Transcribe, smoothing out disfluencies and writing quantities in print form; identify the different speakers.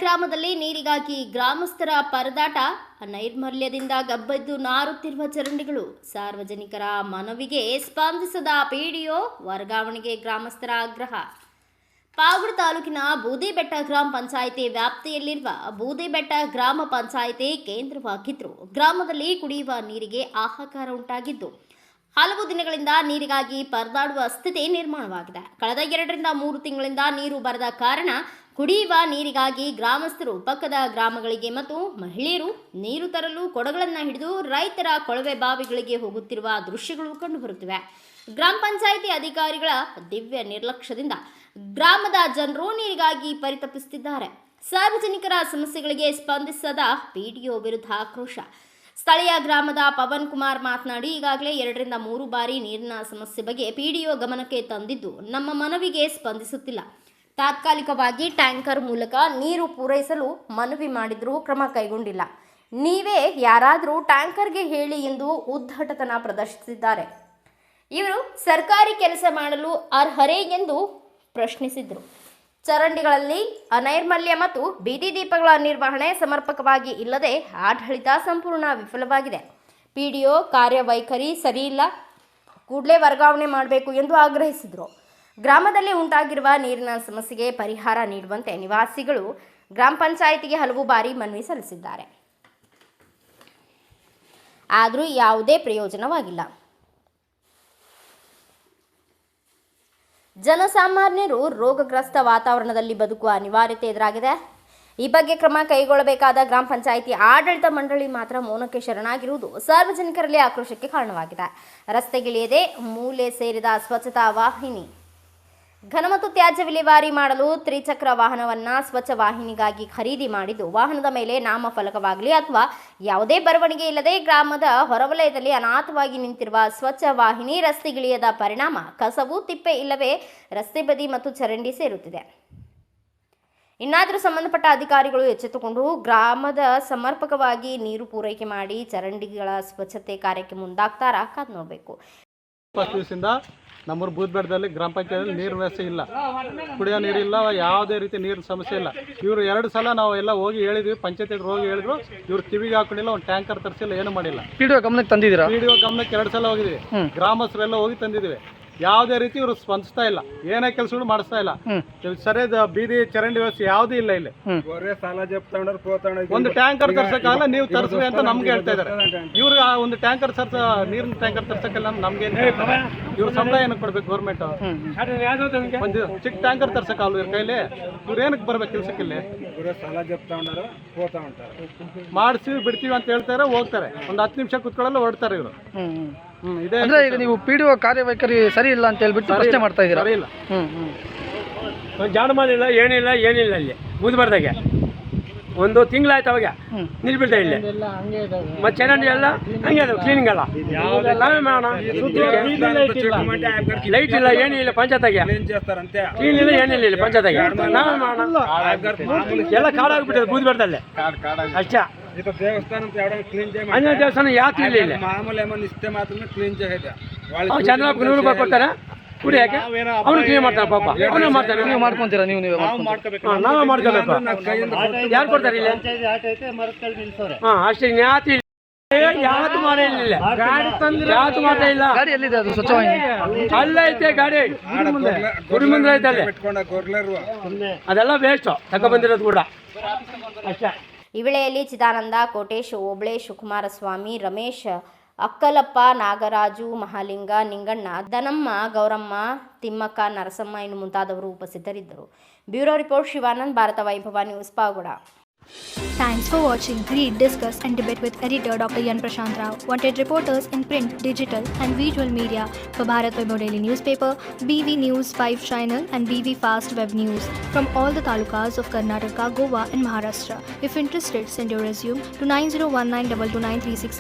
Speaker 1: ಗ್ರಾಮದಲ್ಲಿ ನೀರಿಗಾಗಿ ಗ್ರಾಮಸ್ಥರ ಪರದಾಟ, ನೈರ್ಮಲ್ಯದಿಂದ ಗಬ್ಬೆದ್ದು ನಾರುತ್ತಿರುವ ಚರಂಡಿಗಳು. ಸಾರ್ವಜನಿಕರ ಮನವಿಗೆ ಸ್ಪಂದಿಸದ ಪಿಡಿಒ, ವರ್ಗಾವಣೆಗೆ ಗ್ರಾಮಸ್ಥರ ಆಗ್ರಹ. ಪಾವಗಡ ತಾಲೂಕಿನ ಬೂದಿಬೆಟ್ಟ ಗ್ರಾಮ ಪಂಚಾಯಿತಿ ವ್ಯಾಪ್ತಿಯಲ್ಲಿರುವ ಬೂದಿಬೆಟ್ಟ ಗ್ರಾಮ ಪಂಚಾಯಿತಿ ಕೇಂದ್ರವಾಗಿದ್ದು, ಗ್ರಾಮದಲ್ಲಿ ಕುಡಿಯುವ ನೀರಿಗೆ ಹಾಹಾಕಾರ ಉಂಟಾಗಿದ್ದು, ಹಲವು ದಿನಗಳಿಂದ ನೀರಿಗಾಗಿ ಪರದಾಡುವ ಸ್ಥಿತಿ ನಿರ್ಮಾಣವಾಗಿದೆ. ಕಳೆದ 2 ರಿಂದ 3 ತಿಂಗಳಿಂದ ನೀರು ಬರದ ಕಾರಣ ಕುಡಿಯುವ ನೀರಿಗಾಗಿ ಗ್ರಾಮಸ್ಥರು ಪಕ್ಕದ ಗ್ರಾಮಗಳಿಗೆ ಮತ್ತು ಮಹಿಳೆಯರು ನೀರು ತರಲು ಕೊಡಗಳನ್ನು ಹಿಡಿದು ರೈತರ ಕೊಳವೆ ಬಾವಿಗಳಿಗೆ ಹೋಗುತ್ತಿರುವ ದೃಶ್ಯಗಳು ಕಂಡುಬರುತ್ತಿವೆ. ಗ್ರಾಮ ಪಂಚಾಯಿತಿ ಅಧಿಕಾರಿಗಳ ದಿವ್ಯ ನಿರ್ಲಕ್ಷ್ಯದಿಂದ ಗ್ರಾಮದ ಜನರು ನೀರಿಗಾಗಿ ಪರಿತಪಿಸುತ್ತಿದ್ದಾರೆ. ಸಾರ್ವಜನಿಕರ ಸಮಸ್ಯೆಗಳಿಗೆ ಸ್ಪಂದಿಸದ ಪಿಡಿಒ ವಿರುದ್ಧ ಆಕ್ರೋಶ. ಸ್ಥಳೀಯ ಗ್ರಾಮದ ಪವನ್ ಕುಮಾರ್ ಮಾತನಾಡಿ, ಈಗಾಗಲೇ 2 ರಿಂದ 3 ಬಾರಿ ನೀರಿನ ಸಮಸ್ಯೆ ಬಗ್ಗೆ ಪಿಡಿಒ ಗಮನಕ್ಕೆ ತಂದಿದ್ದು, ನಮ್ಮ ಮನವಿಗೆ ಸ್ಪಂದಿಸುತ್ತಿಲ್ಲ. ತಾತ್ಕಾಲಿಕವಾಗಿ ಟ್ಯಾಂಕರ್ ಮೂಲಕ ನೀರು ಪೂರೈಸಲು ಮನವಿ ಮಾಡಿದರೂ ಕ್ರಮ ಕೈಗೊಂಡಿಲ್ಲ. ನೀವೇ ಯಾರಾದರೂ ಟ್ಯಾಂಕರ್ಗೆ ಹೇಳಿ ಎಂದು ಉದ್ದಟತನ ಪ್ರದರ್ಶಿಸಿದ್ದಾರೆ. ಇವರು ಸರ್ಕಾರಿ ಕೆಲಸ ಮಾಡಲು ಅರ್ಹರೇ ಎಂದು ಪ್ರಶ್ನಿಸಿದರು. ಚರಂಡಿಗಳಲ್ಲಿ ಅನೈರ್ಮಲ್ಯ ಮತ್ತು ಬೀದಿ ದೀಪಗಳ ನಿರ್ವಹಣೆ ಸಮರ್ಪಕವಾಗಿ ಇಲ್ಲದೆ ಆಡಳಿತ ಸಂಪೂರ್ಣ ವಿಫಲವಾಗಿದೆ. ಪಿಡಿಒ ಕಾರ್ಯವೈಖರಿ ಸರಿಯಿಲ್ಲ, ಕೂಡಲೇ ವರ್ಗಾವಣೆ ಮಾಡಬೇಕು ಎಂದು ಆಗ್ರಹಿಸಿದರು. ಗ್ರಾಮದಲ್ಲಿ ಉಂಟಾಗಿರುವ ನೀರಿನ ಸಮಸ್ಯೆಗೆ ಪರಿಹಾರ ನೀಡುವಂತೆ ನಿವಾಸಿಗಳು ಗ್ರಾಮ ಪಂಚಾಯಿತಿಗೆ ಹಲವು ಬಾರಿ ಮನವಿ ಸಲ್ಲಿಸಿದ್ದಾರೆ. ಆದರೂ ಯಾವುದೇ ಪ್ರಯೋಜನವಾಗಿಲ್ಲ. ಜನಸಾಮಾನ್ಯರು ರೋಗಗ್ರಸ್ತ ವಾತಾವರಣದಲ್ಲಿ ಬದುಕುವ ಅನಿವಾರ್ಯತೆ ಎದುರಾಗಿದೆ. ಈ ಬಗ್ಗೆ ಕ್ರಮ ಕೈಗೊಳ್ಳಬೇಕಾದ ಗ್ರಾಮ ಪಂಚಾಯಿತಿ ಆಡಳಿತ ಮಂಡಳಿ ಮಾತ್ರ ಮೌನಕ್ಕೆ ಶರಣಾಗಿರುವುದು ಸಾರ್ವಜನಿಕರಲ್ಲಿ ಆಕ್ರೋಶಕ್ಕೆ ಕಾರಣವಾಗಿದೆ. ರಸ್ತೆಗಿಳಿಯದೆ ಮೂಲೆ ಸೇರಿದ ಸ್ವಚ್ಛತಾ ವಾಹಿನಿ, ಘನ ಮತ್ತು ತ್ಯಾಜ್ಯ ವಿಲೇವಾರಿ ಮಾಡಲು ತ್ರಿಚಕ್ರ ವಾಹನವನ್ನು ಸ್ವಚ್ಛ ವಾಹಿನಿಗಾಗಿ ಖರೀದಿ ಮಾಡಿದ್ದು, ವಾಹನದ ಮೇಲೆ ನಾಮಫಲಕವಾಗಲಿ ಅಥವಾ ಯಾವುದೇ ಬರವಣಿಗೆ ಇಲ್ಲದೆ ಗ್ರಾಮದ ಹೊರವಲಯದಲ್ಲಿ ಅನಾಥವಾಗಿ ನಿಂತಿರುವ ಸ್ವಚ್ಛ ವಾಹಿನಿ ರಸ್ತೆಗಿಳಿಯದ ಪರಿಣಾಮ ಕಸವು ತಿಪ್ಪೆ ಇಲ್ಲವೇ ರಸ್ತೆ ಬದಿ ಮತ್ತು ಚರಂಡಿ ಸೇರುತ್ತಿದೆ. ಇನ್ನಾದರೂ ಸಂಬಂಧಪಟ್ಟ ಅಧಿಕಾರಿಗಳು ಎಚ್ಚೆತ್ತುಕೊಂಡು ಗ್ರಾಮದ ಸಮರ್ಪಕವಾಗಿ ನೀರು ಪೂರೈಕೆ ಮಾಡಿ ಚರಂಡಿಗಳ ಸ್ವಚ್ಛತೆ ಕಾರ್ಯಕ್ಕೆ ಮುಂದಾಗ್ತಾರಾ ಕಾದು ನೋಡಬೇಕು.
Speaker 2: ನಮ್ಮೂರು ಬೂದಿಬೆಟ್ಟದಲ್ಲಿ ಗ್ರಾಮ ಪಂಚಾಯತಿಯಲ್ಲಿ ನೀರಿನ ವ್ಯವಸ್ಥೆ ಇಲ್ಲ, ಕುಡಿಯೋ ನೀರಿಲ್ಲ, ಯಾವುದೇ ರೀತಿ ನೀರಿನ ಸಮಸ್ಯೆ ಇಲ್ಲ. ಇವರು 2 ಸಲ ನಾವು ಎಲ್ಲ ಹೋಗಿ ಹೇಳಿದ್ವಿ, ಪಂಚಾಯತಿಗೆ ಹೋಗಿ ಹೇಳಿದ್ರು, ಇವ್ರು ಕಿವಿಗೆ ಹಾಕೊಂಡಿಲ್ಲ, ಒಂದು ಟ್ಯಾಂಕರ್ ತರಿಸಿಲ್ಲ, ಏನು ಮಾಡಿಲ್ಲ.
Speaker 3: ಪಿಡಿಒ ಗಮನಕ್ಕೆ ತಂದಿದ್ದೀರಾ?
Speaker 2: ಪಿಡಿಒ ಗಮನಕ್ಕೆ 2 ಸಲ ಹೋಗಿದ್ವಿ, ಗ್ರಾಮಸ್ಥರೆಲ್ಲ ಹೋಗಿ ತಂದಿದ್ವಿ. ಯಾವುದೇ ರೀತಿ ಇವರು ಸ್ಪಂದಿಸ್ತಾ ಇಲ್ಲ, ಏನೇ ಕೆಲಸಗಳು ಮಾಡಿಸ್ತಾ ಇಲ್ಲ. ಸರಿಯಾದ ಬೀದಿ ಚರಂಡಿ ವ್ಯವಸ್ಥೆ ಯಾವುದೂ ಇಲ್ಲ. ಇಲ್ಲಿ ಒಂದು ಟ್ಯಾಂಕರ್ ತರ್ಸಕ್ಕಾಗಲ್ಲ, ನೀವು ತರಿಸ್ರಿ ಅಂತ ನಮ್ಗೆ ಹೇಳ್ತಾ ಇದ್ದಾರೆ. ಇವ್ರು ಒಂದು ಟ್ಯಾಂಕರ್ ನೀರಿನ ಟ್ಯಾಂಕರ್ ತರ್ಸಕ್ಕೆಲ್ಲ ನಮ್ಗೆ ಇವ್ರು ಸಂಬಳ ಏನಕ್ಕೆ ಕೊಡ್ಬೇಕು ಗೌರ್ಮೆಂಟ್? ಒಂದು ಚಿಕ್ಕ ಟ್ಯಾಂಕರ್ ತರ್ಸಕ್ಕಾಗಲ್ಲ ಇವ್ರ ಕೈಲಿ. ಇವ್ರು ಏನಕ್ಕೆ ಬರ್ಬೇಕು ಕೆಲ್ಸಕ್ಕಿಲ್ಲಿ? ಮಾಡಿಸಿ ಬಿಡ್ತೀವಿ ಅಂತ ಹೇಳ್ತಾರೆ, ಹೋಗ್ತಾರೆ, ಒಂದು 10 ನಿಮಿಷ ಕುತ್ಕೊಳ್ಳಲ್ಲ, ಹೊರಡ್ತಾರೆ ಇವರು.
Speaker 3: ಅಂದ್ರೆ ಈಗ ನೀವು ಪಿಡಿಒ ಕಾರ್ಯವೈಖರಿ ಸರಿ ಇಲ್ಲ ಅಂತ ಹೇಳ್ಬಿಟ್ಟು ಪ್ರಶ್ನೆ ಮಾಡ್ತಾ ಇದ್ದೀರಾ?
Speaker 2: ಸರಿ ಇಲ್ಲ,
Speaker 4: ಜಾನಮಾನ ಇಲ್ಲ, ಏನಿಲ್ಲ ಅಲ್ಲಿ ಬೂದಿಬೆಟ್ಟದಾಗೆ 1 ತಿಂಗಳಾಯ್ತು. ಅವಾಗ ನೀರು ಬೀಳ್ತಾ ಇಲ್ಲಿ, ಮತ್ತೆ ಚರಂಡಿ ಎಲ್ಲ ಹಂಗೆ ಅದು ಕ್ಲೀನಿಂಗ್ ಅಲ್ಲ. ನಾವೇ ಮಾಡೋಣ, ಲೈಟ್ ಇಲ್ಲ, ಏನಿಲ್ಲ ಪಂಚಾಯತ್ಗೆ, ಕ್ಲೀನ್ ಇಲ್ಲ, ಏನಿಲ್ಲ ಇಲ್ಲಿ ಪಂಚಾಯತ್ಗೆ. ನಾವೇ ಮಾಡೋಣ, ಎಲ್ಲ ಕಾಡಾಗ್ಬಿಟ್ಟಿದೆ ಬೂದಿಬೆಟ್ಟದಲ್ಲಿ ಅಷ್ಟೇ. ಆಂಜನೇಯ ದೇವಸ್ಥಾನ ಯಾಕೆ ಇಲ್ಲ, ಚಂದ್ರಪ್ಪ 100 ರೂಪಾಯಿ ಕೊಡ್ತಾರೆ ಕುಡಿಯಾಕೆ, ಅವನು ಕ್ಲೀನ್ ಮಾಡ್ತಾನೆ, ಪಾಪ ಅವನೇ ಮಾಡ್ತಾನೆ.
Speaker 3: ನೀವು ಮಾಡ್ಕೊಂತೀರಾ? ನೀವು
Speaker 4: ನಾವೇ ಮಾಡ್ಕೋಬೇಕು. ಯಾರು ಕೊಡ್ತಾರೆ ಇಲ್ಲಿ? ಅಷ್ಟೇ, ನ್ಯಾತಿ ಯಾವತ್ತು ಮಾಡಿಲ್ಲ, ಯಾವತ್ತು ಮಾಡ್ತಾ ಇಲ್ಲ.
Speaker 3: ಗಾಡಿ ಎಲ್ಲಿದೆ? ಅದು ಸ್ವಚ್ಛವಾಹಿನಿ
Speaker 4: ಅಲ್ಲ ಐತೆ, ಗಾಡಿ ಗುಡಿ ಮುಂದೆ ಐತೆ, ಅಲ್ಲಿ ಅದೆಲ್ಲ ವೇಸ್ಟ್ ತಗೊಬಂದಿರೋದು ಕೂಡ ಅಷ್ಟೇ.
Speaker 1: ಈ ವೇಳೆಯಲ್ಲಿ ಚಿದಾನಂದ, ಕೋಟೇಶ್, ಓಬಳೇಶ್, ಕುಮಾರಸ್ವಾಮಿ, ರಮೇಶ್, ಅಕ್ಕಲಪ್ಪ, ನಾಗರಾಜು, ಮಹಾಲಿಂಗ, ನಿಂಗಣ್ಣ, ದನಮ್ಮ, ಗೌರಮ್ಮ, ತಿಮ್ಮಕ್ಕ, ನರಸಮ್ಮ ಇನ್ನು ಮುಂತಾದವರು ಉಪಸ್ಥಿತರಿದ್ದರು. ಬ್ಯೂರೋ ರಿಪೋರ್ಟ್, ಶಿವಾನಂದ್, ಭಾರತ ವೈಭವ news, Pavagada.
Speaker 5: Thanks for watching. Read, discuss and debate with editor Dr. Yan Prashant Rao. Wanted reporters in print, digital and visual media for Bharat Vaibhav Daily Newspaper, BV News 5 Channel and BV Fast Web News from all the talukas of Karnataka, Goa and Maharashtra. If interested, send your resume to 9019229369.